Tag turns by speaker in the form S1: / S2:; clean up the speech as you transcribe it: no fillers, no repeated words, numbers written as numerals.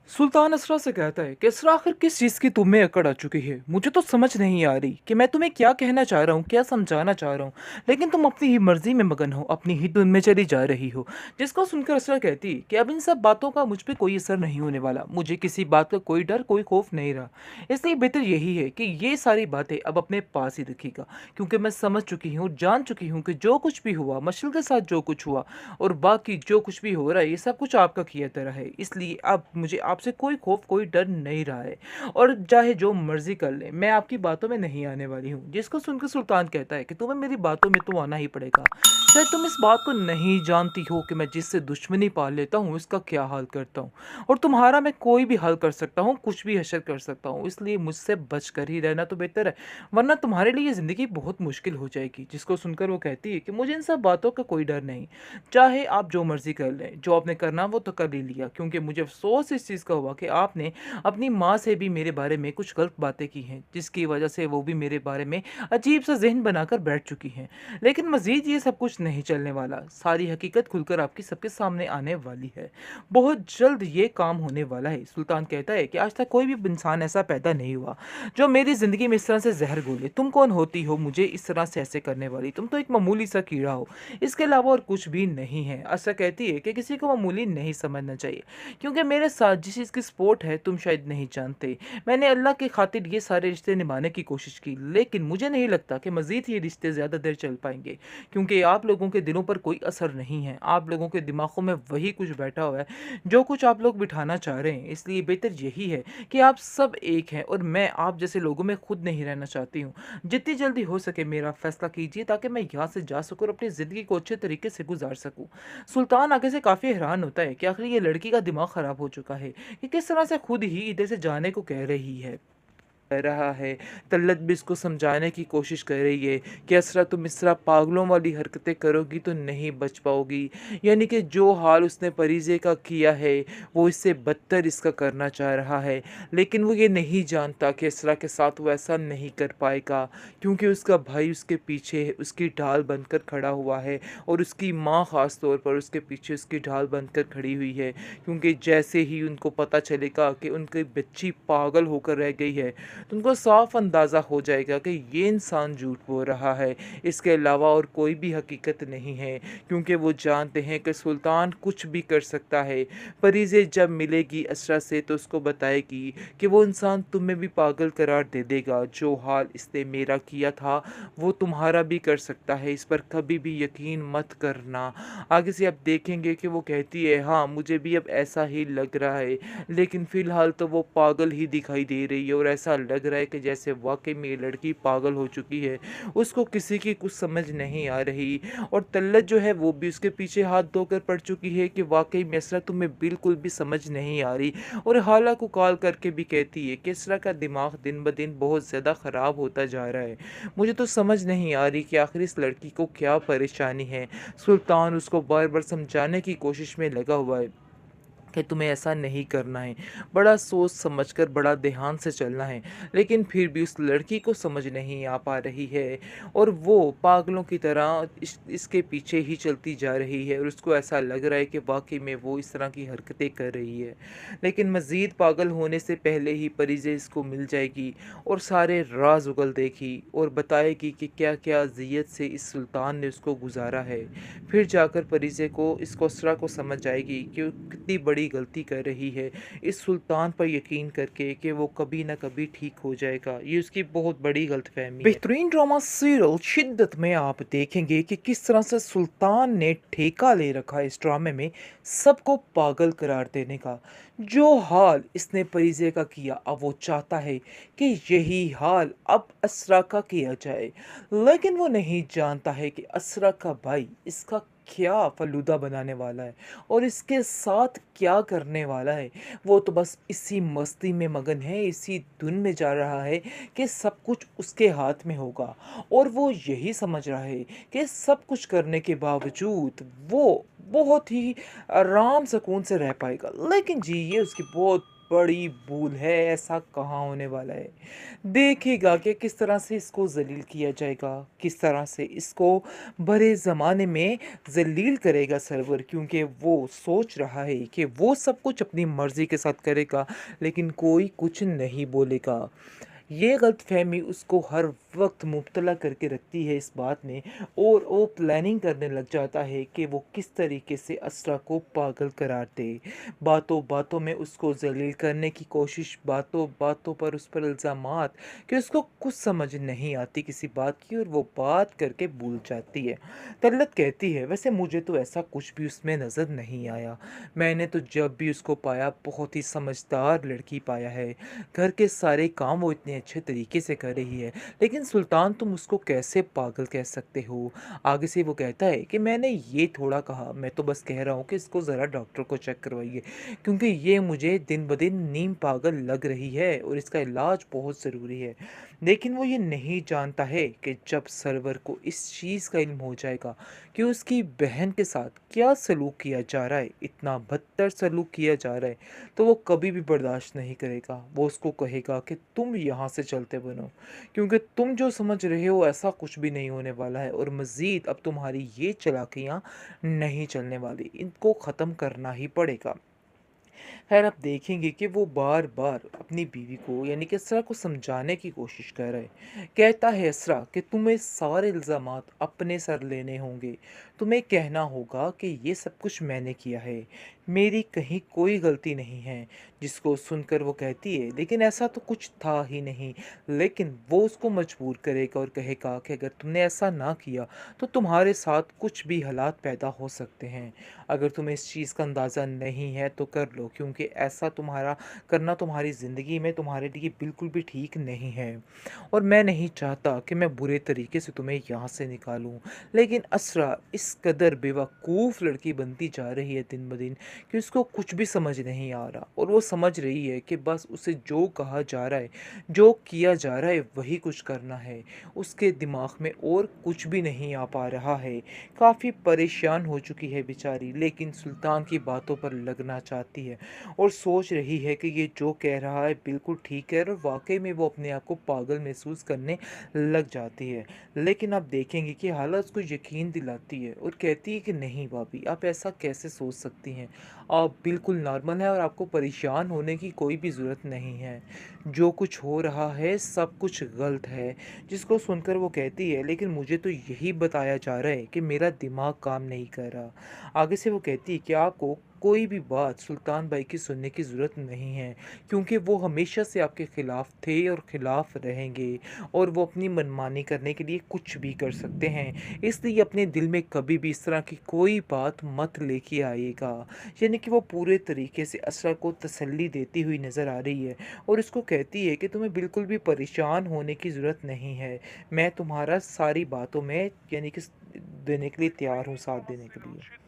S1: सुल्तान असरा से कहता है कि असरा आखिर किस चीज़ की तुम्हें अकड़ आ चुकी है। मुझे तो समझ नहीं आ रही कि मैं तुम्हें क्या कहना चाह रहा हूँ, क्या समझाना चाह रहा हूँ, लेकिन तुम अपनी ही मर्जी में मगन हो, अपनी ही धुन में चली जा रही हो। जिसको सुनकर असरा कहती है कि अब इन सब बातों का मुझ पर कोई असर नहीं होने वाला, मुझे किसी बात का कोई डर कोई खौफ नहीं रहा। इसलिए बेहतर यही है कि ये सारी बातें अब अपने पास ही रखिएगा, क्योंकि मैं समझ चुकी हूँ, जान चुकी हूँ कि जो कुछ भी हुआ, मशल के साथ जो कुछ हुआ और बाकी जो कुछ भी हो रहा है, ये सब कुछ आपका किया तरह है। इसलिए अब मुझे आपसे कोई खौफ कोई डर नहीं रहा है, और चाहे जो मर्जी कर ले, मैं आपकी बातों में नहीं आने वाली हूँ। जिसको सुनकर सुल्तान कहता है कि तुम्हें मेरी बातों में तो आना ही पड़ेगा। शायद तुम इस बात को नहीं जानती हो कि मैं जिससे दुश्मनी पाल लेता हूँ उसका क्या हाल करता हूँ, और तुम्हारा मैं कोई भी हाल कर सकता हूँ, कुछ भी हशर कर सकता हूँ। इसलिए मुझसे बच कर ही रहना तो बेहतर है, वरना तुम्हारे लिए ज़िंदगी बहुत मुश्किल हो जाएगी। जिसको सुनकर वो कहती है कि मुझे इन सब बातों का कोई डर नहीं, चाहे आप जो मर्जी कर लें, जो आपने करना वो तो कर ही लिया, क्योंकि मुझे अफसोस इस चीज़ का हुआ कि आपने अपनी माँ से भी मेरे बारे में कुछ गलत बातें की हैं, जिसकी वजह से वो भी मेरे बारे में अजीब सा जहन बनाकर बैठ चुकी हैं। लेकिन मज़ीद ये सब कुछ नहीं चलने वाला, सारी हकीकत खुलकर आपकी सबके सामने आने वाली है, बहुत जल्द ये काम होने वाला है। सुल्तान कहता है कि आज तक कोई भी इंसान ऐसा पैदा नहीं हुआ जो मेरी ज़िंदगी में इस तरह से जहर घोले। तुम कौन होती हो मुझे इस तरह से ऐसे करने वाली? तुम तो एक मामूली सा कीड़ा हो, इसके अलावा और कुछ भी नहीं है। आशा कहती है कि किसी को मामूली नहीं समझना चाहिए, क्योंकि मेरे साथ जिस चीज़ की सपोर्ट है तुम शायद नहीं जानते। मैंने अल्लाह की खातिर ये सारे रिश्ते निभाने की कोशिश की, लेकिन मुझे नहीं लगता कि मज़ीद ये रिश्ते ज़्यादा देर चल पाएंगे, क्योंकि आप लोगों के दिलों पर कोई असर नहीं है। आप लोगों के दिमागों में वही कुछ बैठा हुआ है जो कुछ आप लोग बिठाना चाह रहे हैं। इसलिए बेहतर यही है कि आप सब एक हैं, और मैं आप जैसे लोगों में खुद नहीं रहना चाहती हूँ। जितनी जल्दी हो सके मेरा फैसला कीजिए, ताकि मैं यहाँ से जा सकूँ और अपनी ज़िंदगी को अच्छे तरीके से गुजार सकूँ। सुल्तान आगे से काफ़ी हैरान होता है कि आखिर ये लड़की का दिमाग ख़राब हो चुका है कि किस तरह से खुद ही इधर से जाने को कह रही है, कह रहा है। तल्लत भी इसको समझाने की कोशिश कर रही है कि असरा तुम इस तरह पागलों वाली हरकतें करोगी तो नहीं बच पाओगी। यानी कि जो हाल उसने परीजे का किया है वो इससे बदतर इसका करना चाह रहा है, लेकिन वो ये नहीं जानता कि असरा के साथ वो ऐसा नहीं कर पाएगा, क्योंकि उसका भाई उसके पीछे उसकी ढाल बनकर खड़ा हुआ है, और उसकी माँ ख़ास तौर पर उसके पीछे उसकी ढाल बनकर खड़ी हुई है। क्योंकि जैसे ही उनको पता चलेगा कि उनकी बच्ची पागल होकर रह गई है, तो उनको साफ अंदाज़ा हो जाएगा कि ये इंसान झूठ बोल रहा है, इसके अलावा और कोई भी हकीकत नहीं है। क्योंकि वो जानते हैं कि सुल्तान कुछ भी कर सकता है। परीज़े जब मिलेगी असरा से तो उसको बताएगी कि वो इंसान तुम्हें भी पागल करार दे देगा, जो हाल इसने मेरा किया था वो तुम्हारा भी कर सकता है, इस पर कभी भी यकीन मत करना। आगे से आप देखेंगे कि वो कहती है हाँ मुझे भी अब ऐसा ही लग रहा है, लेकिन फ़िलहाल तो वो पागल ही दिखाई दे रही है, और ऐसा लग रहा है कि जैसे वाक़ई में ये लड़की पागल हो चुकी है, उसको किसी की कुछ समझ नहीं आ रही। और तल्लत जो है वो भी उसके पीछे हाथ धोकर पड़ चुकी है कि वाक़ई में इसरा तुम्हें बिल्कुल भी समझ नहीं आ रही, और हाला को कॉल करके भी कहती है कि इसरा का दिमाग दिन ब दिन बहुत ज़्यादा ख़राब होता जा रहा है। मुझे तो समझ नहीं आ रही कि आखिर इस लड़की को क्या परेशानी है। सुल्तान उसको बार-बार समझाने की कोशिश में लगा हुआ है कि तुम्हें ऐसा नहीं करना है, बड़ा सोच समझकर बड़ा ध्यान से चलना है, लेकिन फिर भी उस लड़की को समझ नहीं आ पा रही है, और वो पागलों की तरह इसके पीछे ही चलती जा रही है, और उसको ऐसा लग रहा है कि वाकई में वो इस तरह की हरकतें कर रही है। लेकिन मज़ीद पागल होने से पहले ही परिजे इसको मिल जाएगी और सारे राज उगल देगी, और बताएगी कि क्या क्या अजियत से इस सुल्तान ने उसको गुजारा है। फिर जाकर परिजे को इस कोसरा को समझ आएगी कि वो कितनी बड़ी गलती कर रही है, इस सुल्तान पर यकीन करके कि वो कभी ना कभी ठीक हो जाएगा। ये उसकी बहुत बड़ी गलतफहमी है। बेहतरीन ड्रामा सीरियल शिद्दत में आप देखेंगे कि किस तरह से सुल्तान ने ठेका ले रखा है इस ड्रामे में सबको पागल करार देने का। जो हाल इसने परिजे का किया, अब वो चाहता है कि यही हाल अब असरा का किया जाए, लेकिन वो नहीं जानता है कि असरा का भाई इसका क्या फलूदा बनाने वाला है और इसके साथ क्या करने वाला है। वो तो बस इसी मस्ती में मगन है, इसी धुन में जा रहा है कि सब कुछ उसके हाथ में होगा, और वो यही समझ रहा है कि सब कुछ करने के बावजूद वो बहुत ही आराम सुकून से रह पाएगा। लेकिन जी ये उसकी बहुत बड़ी भूल है, ऐसा कहाँ होने वाला है। देखेगा कि किस तरह से इसको ज़लील किया जाएगा, किस तरह से इसको बड़े ज़माने में ज़लील करेगा सर्वर, क्योंकि वो सोच रहा है कि वो सब कुछ अपनी मर्ज़ी के साथ करेगा, लेकिन कोई कुछ नहीं बोलेगा। ये गलतफ़हमी उसको हर वक़्त मुब्तला करके रखती है इस बात में, और वो प्लानिंग करने लग जाता है कि वो किस तरीके से असरा को पागल करार दे। बातों-बातों में उसको ज़लील करने की कोशिश, बातों-बातों पर उस पर इल्ज़ामात कि उसको कुछ समझ नहीं आती किसी बात की, और वो बात करके भूल जाती है। तलत कहती है, वैसे मुझे तो ऐसा कुछ भी उसमें नज़र नहीं आया। मैंने तो जब भी उसको पाया बहुत ही समझदार लड़की पाया है। घर के सारे काम वो इतने अच्छे तरीके से कर रही है, लेकिन सुल्तान तुम उसको कैसे पागल कह सकते हो? आगे से वो कहता है कि मैंने ये थोड़ा कहा, मैं तो बस कह रहा हूँ कि इसको ज़रा डॉक्टर को चेक करवाइए, क्योंकि ये मुझे दिन ब दिन नीम पागल लग रही है और इसका इलाज बहुत ज़रूरी है। लेकिन वो ये नहीं जानता है कि जब सरवर को इस चीज़ का इल्म हो जाएगा कि उसकी बहन के साथ क्या सलूक किया जा रहा है, इतना बदतर सलूक किया जा रहा है, तो वो कभी भी बर्दाश्त नहीं करेगा। वो उसको कहेगा कि तुम यहाँ से चलते बनो, क्योंकि तुम जो समझ रहे हो ऐसा कुछ भी नहीं होने वाला है, और मज़ीद अब तुम्हारी ये चालाकियाँ नहीं चलने वाली, इनको ख़त्म करना ही पड़ेगा। खैर, आप देखेंगे कि वो बार-बार अपनी बीवी को यानी कि असरा को समझाने की कोशिश कर रहा है। कहता है, असरा कि तुम्हें सारे इल्ज़ामात अपने सर लेने होंगे। तुम्हें कहना होगा कि ये सब कुछ मैंने किया है। मेरी कहीं कोई गलती नहीं है। जिसको सुनकर वो कहती है, लेकिन ऐसा तो कुछ था ही नहीं। लेकिन वो उसको मजबूर करेगा और कहेगा कि अगर तुमने ऐसा ना किया, तो तुम्हारे साथ कुछ भी हालात पैदा हो सकते हैं। अगर तुम्हें इस चीज़ का अंदाज़ा नहीं है तो कर लो, क्योंकि ऐसा तुम्हारा करना तुम्हारी ज़िंदगी में तुम्हारे लिए बिल्कुल भी ठीक नहीं है, और मैं नहीं चाहता कि मैं बुरे तरीके से तुम्हें यहाँ से निकालूं। लेकिन असरा इस कदर बेवकूफ़ लड़की बनती जा रही है दिन ब दिन कि उसको कुछ भी समझ नहीं आ रहा, और वो समझ रही है कि बस उसे जो कहा जा रहा है, जो किया जा रहा है, वही कुछ करना है। उसके दिमाग में और कुछ भी नहीं आ पा रहा है। काफ़ी परेशान हो चुकी है बेचारी, लेकिन सुल्तान की बातों पर लगना चाहती है, और सोच रही है कि ये जो कह रहा है बिल्कुल ठीक है, और वाकई में वो अपने आप को पागल महसूस करने लग जाती है। लेकिन आप देखेंगे कि हालत उसको यकीन दिलाती है और कहती है कि नहीं भाभी, आप ऐसा कैसे सोच सकती हैं? आप बिल्कुल नॉर्मल हैं और आपको परेशान होने की कोई भी ज़रूरत नहीं है। जो कुछ हो रहा है सब कुछ गलत है। जिसको सुनकर वो कहती है, लेकिन मुझे तो यही बताया जा रहा है कि मेरा दिमाग काम नहीं कर रहा। आगे से वो कहती है कि आपको कोई भी बात सुल्तान भाई की सुनने की ज़रूरत नहीं है, क्योंकि वो हमेशा से आपके ख़िलाफ़ थे और ख़िलाफ़ रहेंगे, और वो अपनी मनमानी करने के लिए कुछ भी कर सकते हैं। इसलिए अपने दिल में कभी भी इस तरह की कोई बात मत लेके आइएगा। यानी कि वो पूरे तरीके से असरा को तसल्ली देती हुई नज़र आ रही है, और उसको कहती है कि तुम्हें बिल्कुल भी परेशान होने की ज़रूरत नहीं है। मैं तुम्हारा सारी बातों में यानी कि देने के लिए तैयार हूँ, साथ देने के लिए।